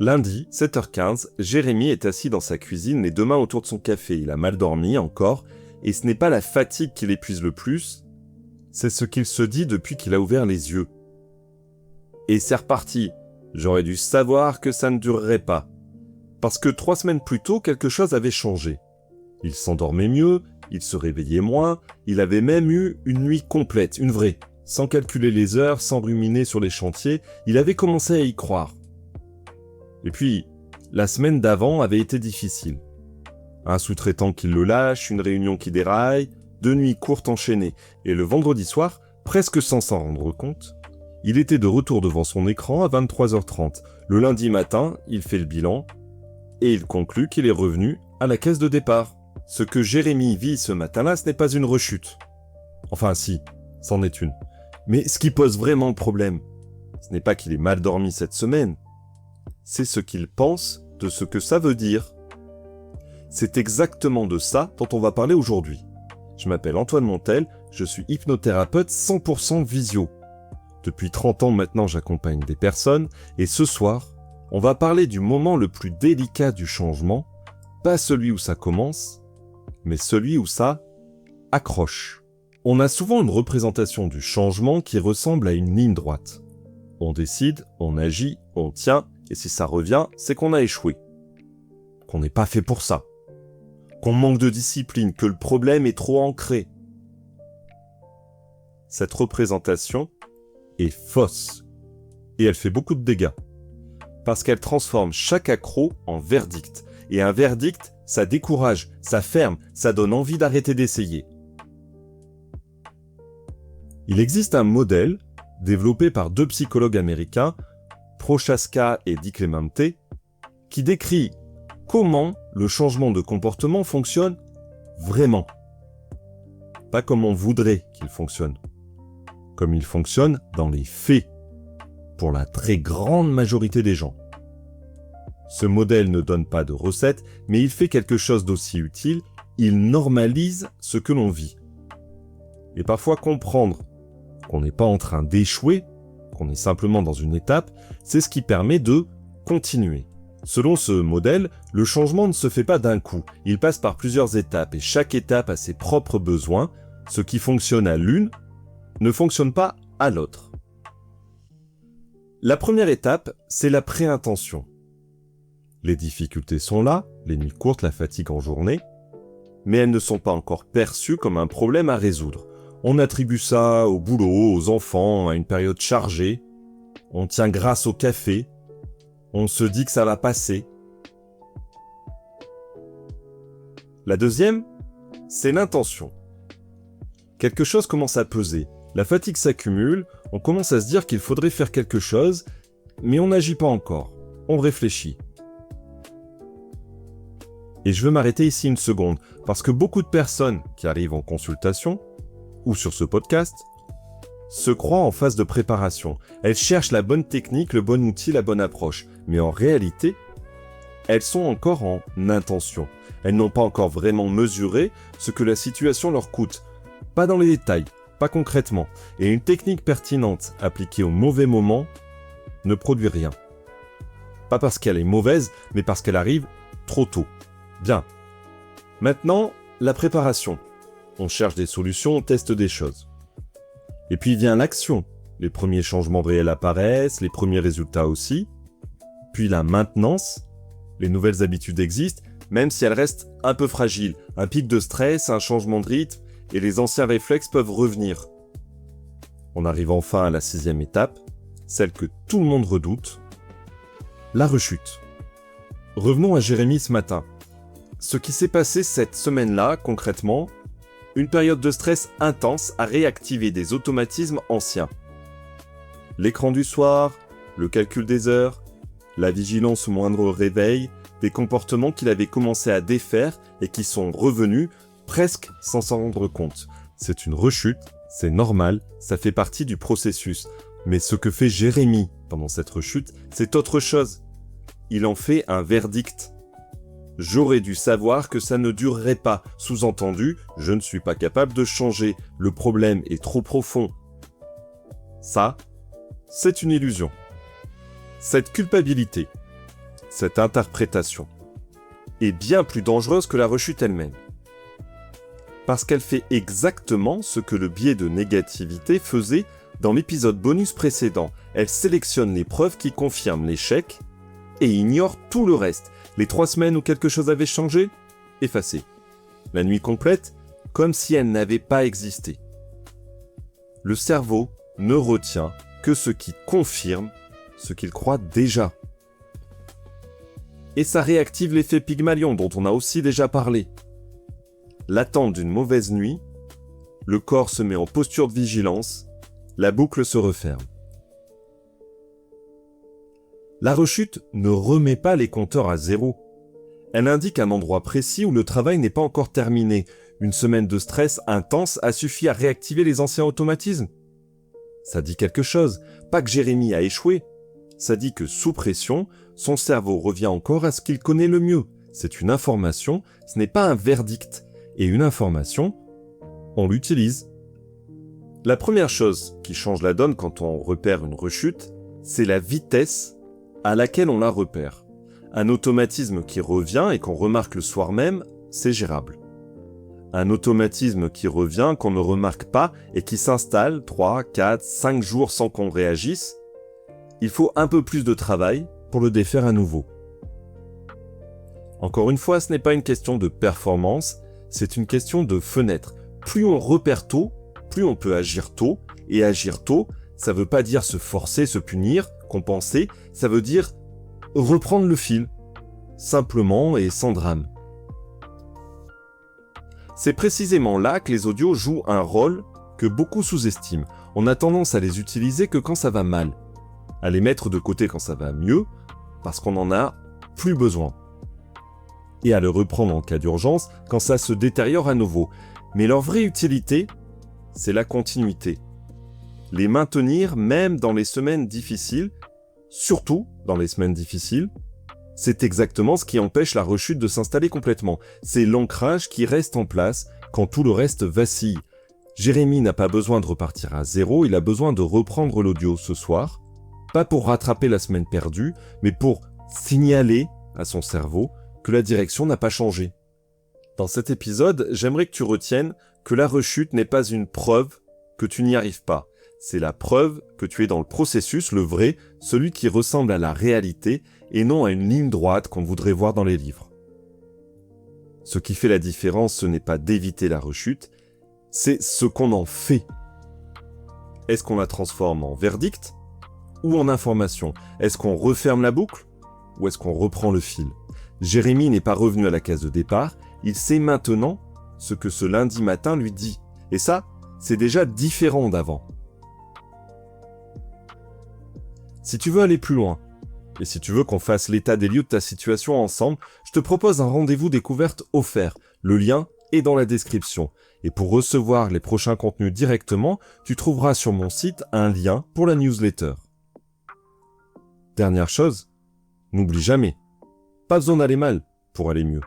Lundi, 7h15, Jérémy est assis dans sa cuisine, les deux mains autour de son café. Il a mal dormi encore, et ce n'est pas la fatigue qui l'épuise le plus, c'est ce qu'il se dit depuis qu'il a ouvert les yeux. Et c'est reparti. J'aurais dû savoir que ça ne durerait pas. Parce que 3 semaines plus tôt, quelque chose avait changé. Il s'endormait mieux, il se réveillait moins, il avait même eu une nuit complète, une vraie. Sans calculer les heures, sans ruminer sur les chantiers, il avait commencé à y croire. Et puis, la semaine d'avant avait été difficile. Un sous-traitant qui le lâche, une réunion qui déraille, 2 nuits courtes enchaînées, et le vendredi soir, presque sans s'en rendre compte, il était de retour devant son écran à 23h30. Le lundi matin, il fait le bilan, et il conclut qu'il est revenu à la case de départ. Ce que Jérémy vit ce matin-là, ce n'est pas une rechute. Enfin si, c'en est une. Mais ce qui pose vraiment problème, ce n'est pas qu'il ait mal dormi cette semaine, c'est ce qu'il pense de ce que ça veut dire. C'est exactement de ça dont on va parler aujourd'hui. Je m'appelle Antoine Montel, je suis hypnothérapeute 100% visio. Depuis 30 ans maintenant, j'accompagne des personnes, et ce soir, on va parler du moment le plus délicat du changement, pas celui où ça commence, mais celui où ça accroche. On a souvent une représentation du changement qui ressemble à une ligne droite. On décide, on agit, on tient, et si ça revient, c'est qu'on a échoué. Qu'on n'est pas fait pour ça. Qu'on manque de discipline, que le problème est trop ancré. Cette représentation est fausse. Et elle fait beaucoup de dégâts. Parce qu'elle transforme chaque accroc en verdict. Et un verdict, ça décourage, ça ferme, ça donne envie d'arrêter d'essayer. Il existe un modèle développé par 2 psychologues américains, Prochaska et Di Clemente, qui décrit comment le changement de comportement fonctionne vraiment. Pas comme on voudrait qu'il fonctionne. Comme il fonctionne dans les faits, pour la très grande majorité des gens. Ce modèle ne donne pas de recette, mais il fait quelque chose d'aussi utile, il normalise ce que l'on vit. Et parfois comprendre qu'on n'est pas en train d'échouer, qu'on est simplement dans une étape, c'est ce qui permet de continuer. Selon ce modèle, le changement ne se fait pas d'un coup, il passe par plusieurs étapes et chaque étape a ses propres besoins. Ce qui fonctionne à l'une ne fonctionne pas à l'autre. La première étape, c'est la préintention. Les difficultés sont là, les nuits courtes, la fatigue en journée, mais elles ne sont pas encore perçues comme un problème à résoudre. On attribue ça au boulot, aux enfants, à une période chargée. On tient grâce au café. On se dit que ça va passer. La deuxième, c'est l'intention. Quelque chose commence à peser. La fatigue s'accumule, on commence à se dire qu'il faudrait faire quelque chose, mais on n'agit pas encore. On réfléchit. Et je veux m'arrêter ici une seconde, parce que beaucoup de personnes qui arrivent en consultation, ou sur ce podcast, se croient en phase de préparation. Elles cherchent la bonne technique, le bon outil, la bonne approche. Mais en réalité, elles sont encore en intention. Elles n'ont pas encore vraiment mesuré ce que la situation leur coûte. Pas dans les détails, pas concrètement. Et une technique pertinente appliquée au mauvais moment ne produit rien. Pas parce qu'elle est mauvaise, mais parce qu'elle arrive trop tôt. Bien. Maintenant, la préparation. On cherche des solutions, on teste des choses. Et puis vient l'action. Les premiers changements réels apparaissent, les premiers résultats aussi. Puis la maintenance. Les nouvelles habitudes existent, même si elles restent un peu fragiles. Un pic de stress, un changement de rythme, et les anciens réflexes peuvent revenir. On arrive enfin à la 6e étape, celle que tout le monde redoute, la rechute. Revenons à Jérémy ce matin. Ce qui s'est passé cette semaine-là, concrètement, une période de stress intense a réactivé des automatismes anciens. L'écran du soir, le calcul des heures, la vigilance au moindre réveil, des comportements qu'il avait commencé à défaire et qui sont revenus presque sans s'en rendre compte. C'est une rechute, c'est normal, ça fait partie du processus. Mais ce que fait Jérémy pendant cette rechute, c'est autre chose. Il en fait un verdict. J'aurais dû savoir que ça ne durerait pas. Sous-entendu, je ne suis pas capable de changer. Le problème est trop profond. Ça, c'est une illusion. Cette culpabilité, cette interprétation est bien plus dangereuse que la rechute elle-même. Parce qu'elle fait exactement ce que le biais de négativité faisait dans l'épisode bonus précédent. Elle sélectionne les preuves qui confirment l'échec et ignore tout le reste. Les 3 semaines où quelque chose avait changé, effacé. La nuit complète, comme si elle n'avait pas existé. Le cerveau ne retient que ce qui confirme ce qu'il croit déjà. Et ça réactive l'effet Pygmalion dont on a aussi déjà parlé. L'attente d'une mauvaise nuit, le corps se met en posture de vigilance, la boucle se referme. La rechute ne remet pas les compteurs à zéro. Elle indique un endroit précis où le travail n'est pas encore terminé. Une semaine de stress intense a suffi à réactiver les anciens automatismes. Ça dit quelque chose, pas que Jérémy a échoué. Ça dit que sous pression, son cerveau revient encore à ce qu'il connaît le mieux. C'est une information, ce n'est pas un verdict. Et une information, on l'utilise. La première chose qui change la donne quand on repère une rechute, c'est la vitesse à laquelle on la repère. Un automatisme qui revient et qu'on remarque le soir même, c'est gérable. Un automatisme qui revient, qu'on ne remarque pas et qui s'installe 3, 4, 5 jours sans qu'on réagisse, il faut un peu plus de travail pour le défaire à nouveau. Encore une fois, ce n'est pas une question de performance, c'est une question de fenêtre. Plus on repère tôt, plus on peut agir tôt, et agir tôt, ça veut pas dire se forcer, se punir, compenser, ça veut dire reprendre le fil, simplement et sans drame. C'est précisément là que les audios jouent un rôle que beaucoup sous-estiment. On a tendance à les utiliser que quand ça va mal, à les mettre de côté quand ça va mieux, parce qu'on en a plus besoin. Et à le reprendre en cas d'urgence quand ça se détériore à nouveau. Mais leur vraie utilité, c'est la continuité. Les maintenir même dans les semaines difficiles, surtout dans les semaines difficiles, c'est exactement ce qui empêche la rechute de s'installer complètement. C'est l'ancrage qui reste en place quand tout le reste vacille. Jérémy n'a pas besoin de repartir à zéro, il a besoin de reprendre l'audio ce soir, pas pour rattraper la semaine perdue, mais pour signaler à son cerveau que la direction n'a pas changé. Dans cet épisode, j'aimerais que tu retiennes que la rechute n'est pas une preuve que tu n'y arrives pas. C'est la preuve que tu es dans le processus, le vrai, celui qui ressemble à la réalité et non à une ligne droite qu'on voudrait voir dans les livres. Ce qui fait la différence, ce n'est pas d'éviter la rechute, c'est ce qu'on en fait. Est-ce qu'on la transforme en verdict ou en information? Est-ce qu'on referme la boucle ou est-ce qu'on reprend le fil? Jérémy n'est pas revenu à la case de départ, il sait maintenant ce que ce lundi matin lui dit. Et ça, c'est déjà différent d'avant. Si tu veux aller plus loin, et si tu veux qu'on fasse l'état des lieux de ta situation ensemble, je te propose un rendez-vous découverte offert. Le lien est dans la description. Et pour recevoir les prochains contenus directement, tu trouveras sur mon site un lien pour la newsletter. Dernière chose, n'oublie jamais, pas besoin d'aller mal pour aller mieux.